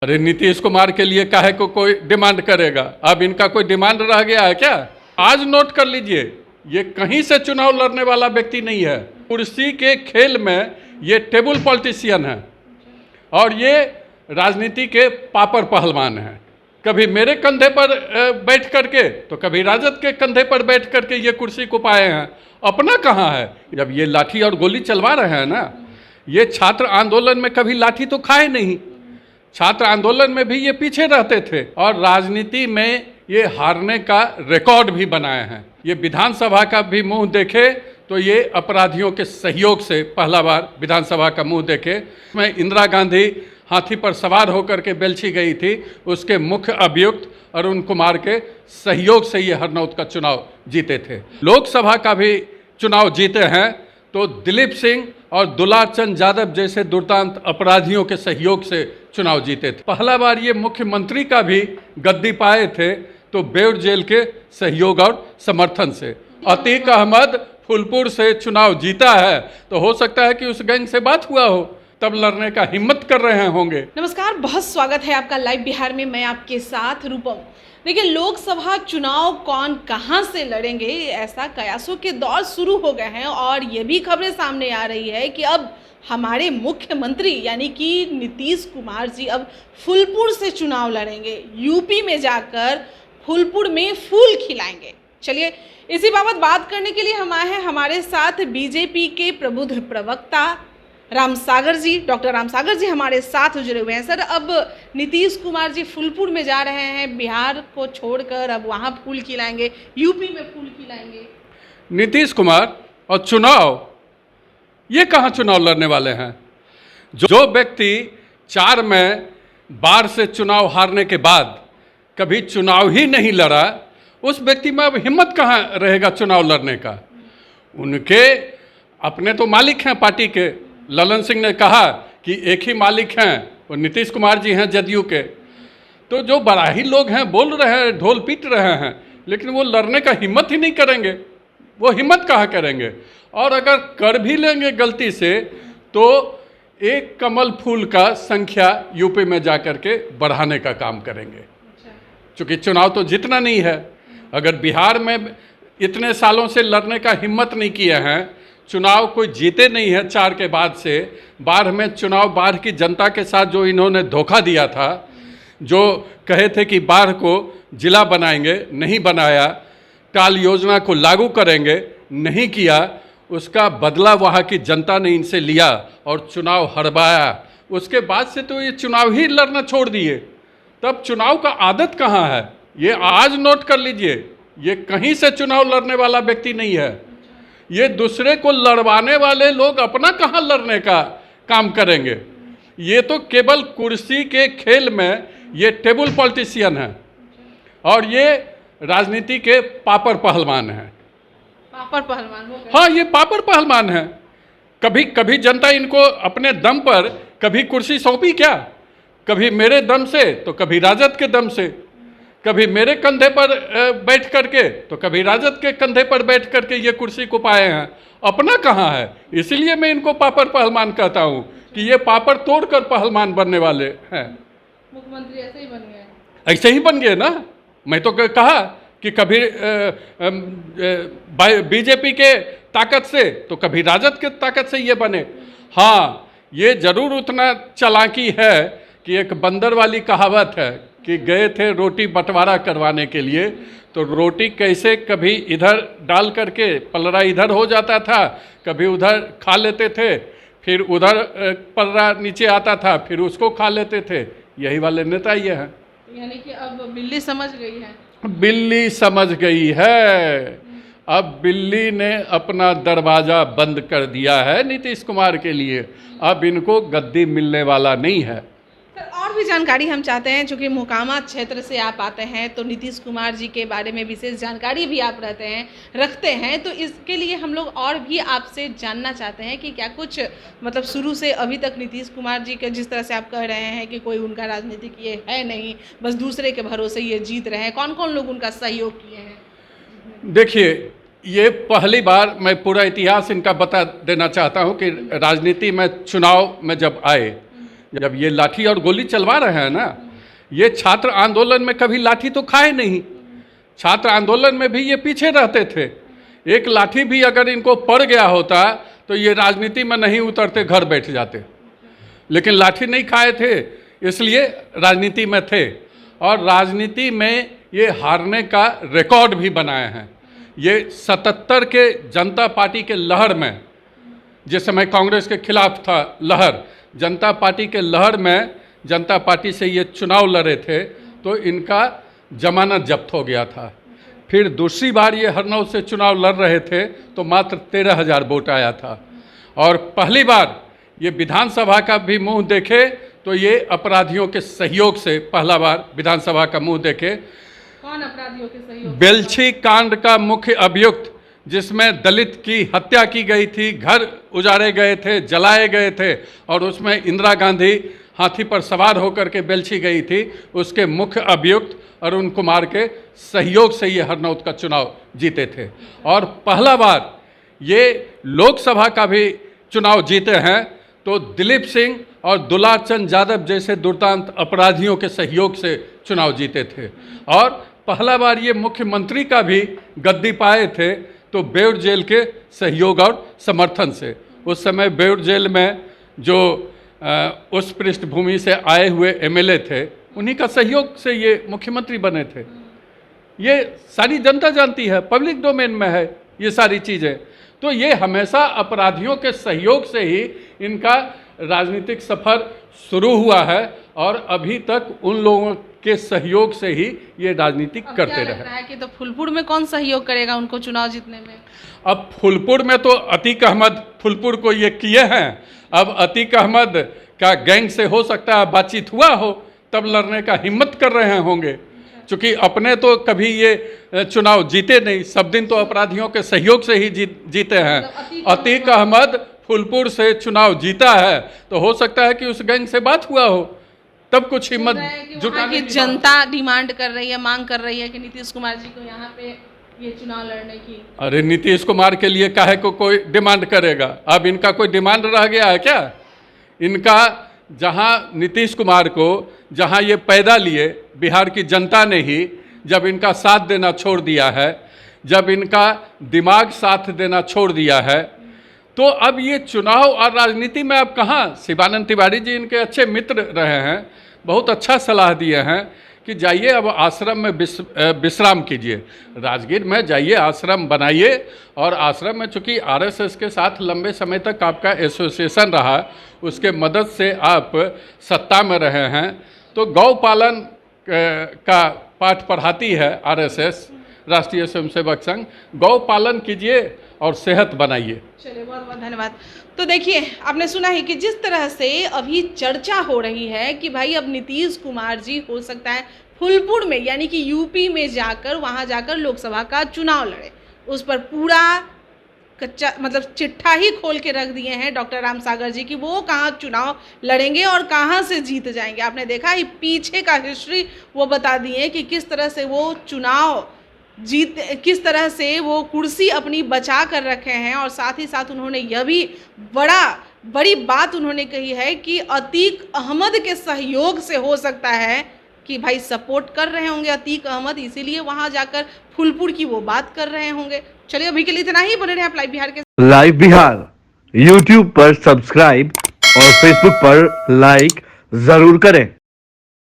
अरे नीतीश कुमार के लिए काहे को कोई डिमांड करेगा? अब इनका कोई डिमांड रह गया है क्या? आज नोट कर लीजिए, ये कहीं से चुनाव लड़ने वाला व्यक्ति नहीं है। कुर्सी के खेल में ये टेबल पॉलिटिशियन है और ये राजनीति के पापर पहलवान हैं। कभी मेरे कंधे पर बैठ करके तो कभी राजद के कंधे पर बैठ करके ये कुर्सी को पाए हैं। अपना कहाँ है? जब ये लाठी और गोली चलवा रहे हैं ना, ये छात्र आंदोलन में कभी लाठी तो खाए नहीं, छात्र आंदोलन में भी ये पीछे रहते थे और राजनीति में ये हारने का रिकॉर्ड भी बनाए हैं। ये विधानसभा का भी मुंह देखे तो ये अपराधियों के सहयोग से पहला बार विधानसभा का मुंह देखे। मैं इंदिरा गांधी हाथी पर सवार होकर के बेलछी गई थी, उसके मुख्य अभियुक्त अरुण कुमार के सहयोग से ये हरनौत का चुनाव जीते थे। लोकसभा का भी चुनाव जीते हैं तो दिलीप सिंह और दुलार चंद यादव जैसे दुर्दांत अपराधियों के सहयोग से चुनाव जीते थे। पहला बार ये मुख्यमंत्री का भी गद्दी पाए थे तो बेउर जेल के सहयोग और समर्थन से। अतीक अहमद फूलपुर से चुनाव जीता है तो हो सकता है कि उस गैंग से बात हुआ हो, तब लड़ने का हिम्मत कर रहे होंगे। नमस्कार, बहुत स्वागत है आपका लाइव बिहार में। मैं आपके साथ रूपम। देखिए, लोकसभा चुनाव कौन कहां से लड़ेंगे, ऐसा कयासों के दौर शुरू हो गए हैं और ये भी खबरें सामने आ रही है कि अब हमारे मुख्यमंत्री यानी कि नीतीश कुमार जी अब फूलपुर से चुनाव लड़ेंगे। यूपी में जाकर फूलपुर में फूल खिलाएंगे। चलिए, इसी बाबत बात करने के लिए हम आए हैं। हमारे साथ बीजेपी के प्रबुद्ध प्रवक्ता रामसागर जी, डॉक्टर रामसागर जी हमारे साथ जुड़े हुए हैं। सर, अब नीतीश कुमार जी फूलपुर में जा रहे हैं, बिहार को छोड़कर अब वहाँ फूल खिलाएंगे, यूपी में फूल खिलाएंगे। नीतीश कुमार और चुनाव, ये कहाँ चुनाव लड़ने वाले हैं? जो व्यक्ति 4 में बार से चुनाव हारने के बाद कभी चुनाव ही नहीं लड़ा, उस व्यक्ति में अब हिम्मत कहाँ रहेगा चुनाव लड़ने का? उनके अपने तो मालिक हैं पार्टी के। ललन सिंह ने कहा कि एक ही मालिक हैं, वो नीतीश कुमार जी हैं जदयू के। तो जो बड़ा ही लोग हैं बोल रहे हैं, ढोल पीट रहे हैं, लेकिन वो लड़ने का हिम्मत ही नहीं करेंगे। वो हिम्मत कहाँ करेंगे? और अगर कर भी लेंगे गलती से तो एक कमल फूल का संख्या यूपी में जाकर के बढ़ाने का काम करेंगे। क्योंकि चुनाव तो जीतना नहीं है। अगर बिहार में इतने सालों से लड़ने का हिम्मत नहीं किए हैं, चुनाव कोई जीते नहीं है 4 के बाद से, बाढ़ में चुनाव बाढ़ की जनता के साथ जो इन्होंने धोखा दिया था, जो कहे थे कि बाढ़ को जिला बनाएंगे, नहीं बनाया, टाल योजना को लागू करेंगे, नहीं किया, उसका बदला वहाँ की जनता ने इनसे लिया और चुनाव हरवाया। उसके बाद से तो ये चुनाव ही लड़ना छोड़ दिए। तब चुनाव का आदत कहाँ है? ये आज नोट कर लीजिए, ये कहीं से चुनाव लड़ने वाला व्यक्ति नहीं है। ये दूसरे को लड़वाने वाले लोग अपना कहाँ लड़ने का काम करेंगे? ये तो केवल कुर्सी के खेल में ये टेबल पॉलिटिशियन है और ये राजनीति के पापर पहलवान हैं। पापर पहलवान हो गए। हाँ, ये पापर पहलवान हैं। कभी जनता इनको अपने दम पर कभी कुर्सी सौंपी क्या? कभी मेरे दम से तो कभी राजद के दम से, कभी मेरे कंधे पर बैठ करके तो कभी राजद के कंधे पर बैठ करके ये कुर्सी को पाए हैं। अपना कहाँ है? इसलिए मैं इनको पापर पहलवान कहता हूँ कि ये पापर तोड़कर पहलवान बनने वाले हैं। मुख्यमंत्री ऐसे ही बन गए। ऐसे ही बन गए ना। मैं तो कहा कि कभी बीजेपी के ताकत से तो कभी राजद के ताकत से ये बने। हाँ, ये जरूर उतना चालाकी है कि एक बंदर वाली कहावत है कि गए थे रोटी बंटवारा करवाने के लिए, तो रोटी कैसे कभी इधर डाल करके पलड़ा इधर हो जाता था, कभी उधर खा लेते थे, फिर उधर पलड़ा नीचे आता था, फिर उसको खा लेते थे। यही वाले नेता ये हैं। यानी कि अब बिल्ली समझ गई है। बिल्ली समझ गई है। अब बिल्ली ने अपना दरवाज़ा बंद कर दिया है नीतीश कुमार के लिए। अब इनको गद्दी मिलने वाला नहीं है। और भी जानकारी हम चाहते हैं, चूँकि मोकामा क्षेत्र से आप आते हैं तो नीतीश कुमार जी के बारे में विशेष जानकारी भी आप रखते हैं, तो इसके लिए हम लोग और भी आपसे जानना चाहते हैं कि क्या कुछ मतलब शुरू से अभी तक नीतीश कुमार जी के, जिस तरह से आप कह रहे हैं कि कोई उनका राजनीतिक ये है नहीं, बस दूसरे के भरोसे ये जीत रहे हैं, कौन कौन लोग उनका सहयोग किए हैं? देखिए, ये पहली बार मैं पूरा इतिहास इनका बता देना चाहता हूँ कि राजनीति में चुनाव में जब आए जब ये लाठी और गोली चलवा रहे हैं ना, ये छात्र आंदोलन में कभी लाठी तो खाए नहीं, छात्र आंदोलन में भी ये पीछे रहते थे। एक लाठी भी अगर इनको पड़ गया होता तो ये राजनीति में नहीं उतरते, घर बैठ जाते, लेकिन लाठी नहीं खाए थे इसलिए राजनीति में थे, और राजनीति में ये हारने का रिकॉर्ड भी बनाए हैं। ये 77 के जनता पार्टी के लहर में, जिस समय कांग्रेस के खिलाफ था लहर, जनता पार्टी के लहर में जनता पार्टी से ये चुनाव लड़े थे तो इनका जमानत जब्त हो गया था। फिर दूसरी बार ये हरनौत से चुनाव लड़ रहे थे तो मात्र 13,000 वोट आया था, और पहली बार ये विधानसभा का भी मुंह देखे तो ये अपराधियों के सहयोग से पहला बार विधानसभा का मुंह देखे। कौन अपराधियों के सहयोग? बेलछी कांड का मुख्य अभियुक्त, जिसमें दलित की हत्या की गई थी, घर उजाड़े गए थे, जलाए गए थे, और उसमें इंदिरा गांधी हाथी पर सवार होकर के बेलछी गई थी, उसके मुख्य अभियुक्त अरुण कुमार के सहयोग से ये हरनौत का चुनाव जीते थे। और पहला बार ये लोकसभा का भी चुनाव जीते हैं तो दिलीप सिंह और दुलार चंद यादव जैसे दुर्दांत अपराधियों के सहयोग से चुनाव जीते थे। और पहला बार ये मुख्यमंत्री का भी गद्दी पाए थे तो बेउर जेल के सहयोग और समर्थन से। उस समय बेउर जेल में जो उस पृष्ठभूमि से आए हुए एमएलए थे, उन्हीं का सहयोग से ये मुख्यमंत्री बने थे। ये सारी जनता जानती है, पब्लिक डोमेन में है ये सारी चीज़ें। तो ये हमेशा अपराधियों के सहयोग से ही इनका राजनीतिक सफ़र शुरू हुआ है, और अभी तक उन लोगों के सहयोग से ही ये राजनीति करते रहे। कि तो फूलपुर में कौन सहयोग करेगा उनको चुनाव जीतने में? अब फूलपुर में तो अतीक अहमद फूलपुर को ये किए हैं, अब अतीक अहमद का गैंग से हो सकता है बातचीत हुआ हो, तब लड़ने का हिम्मत कर रहे होंगे, क्योंकि अपने तो कभी ये चुनाव जीते नहीं, सब दिन तो अपराधियों के सहयोग से ही जीते हैं। अतीक अहमद फूलपुर से चुनाव जीता है तो हो सकता है कि उस गैंग से बात हुआ हो, तब कुछ हिम्मत जुटाने की जनता डिमांड कर रही है, मांग कर रही है कि नीतीश कुमार जी को यहाँ पे ये चुनाव लड़ने की। अरे नीतीश कुमार के लिए काहे को कोई डिमांड करेगा? अब इनका कोई डिमांड रह गया है क्या? इनका जहाँ नीतीश कुमार को जहाँ ये पैदा लिए बिहार की जनता ने ही जब इनका साथ देना छोड़ दिया है, जब इनका दिमाग साथ देना छोड़ दिया है, तो अब ये चुनाव और राजनीति में अब कहाँ? शिवानंद तिवारी जी इनके अच्छे मित्र रहे हैं, बहुत अच्छा सलाह दिए हैं कि जाइए अब आश्रम में विश्राम कीजिए, राजगीर में जाइए, आश्रम बनाइए। और आश्रम में चूँकि आरएसएस के साथ लंबे समय तक आपका एसोसिएशन रहा, उसके मदद से आप सत्ता में रहे हैं, तो गौ पालन का पाठ पढ़ाती है आरएसएस, राष्ट्रीय स्वयंसेवक संघ। गौ पालन कीजिए और सेहत बनाइए। चलिए, बहुत बहुत धन्यवाद। तो देखिए, आपने सुना है कि जिस तरह से अभी चर्चा हो रही है कि भाई अब नीतीश कुमार जी हो सकता है फूलपुर में, यानी कि यूपी में जाकर, वहां जाकर लोकसभा का चुनाव लड़े, उस पर पूरा कच्चा मतलब चिट्ठा ही खोल के रख दिए हैं डॉक्टर रामसागर जी की वो कहाँ चुनाव लड़ेंगे और कहाँ से जीत जाएंगे। आपने देखा ही पीछे का हिस्ट्री वो बता दिए कि किस तरह से वो चुनाव जीत, किस तरह से वो कुर्सी अपनी बचा कर रखे हैं। और साथ ही साथ उन्होंने यह भी बड़ी बात उन्होंने कही है कि अतीक अहमद के सहयोग से हो सकता है कि भाई सपोर्ट कर रहे होंगे अतीक अहमद, इसीलिए वहां जाकर फूलपुर की वो बात कर रहे होंगे। चलिए, अभी के लिए इतना ही। बने रहे आप लाइव बिहार के। लाइव बिहार यूट्यूब पर सब्सक्राइब और फेसबुक पर लाइक जरूर करें।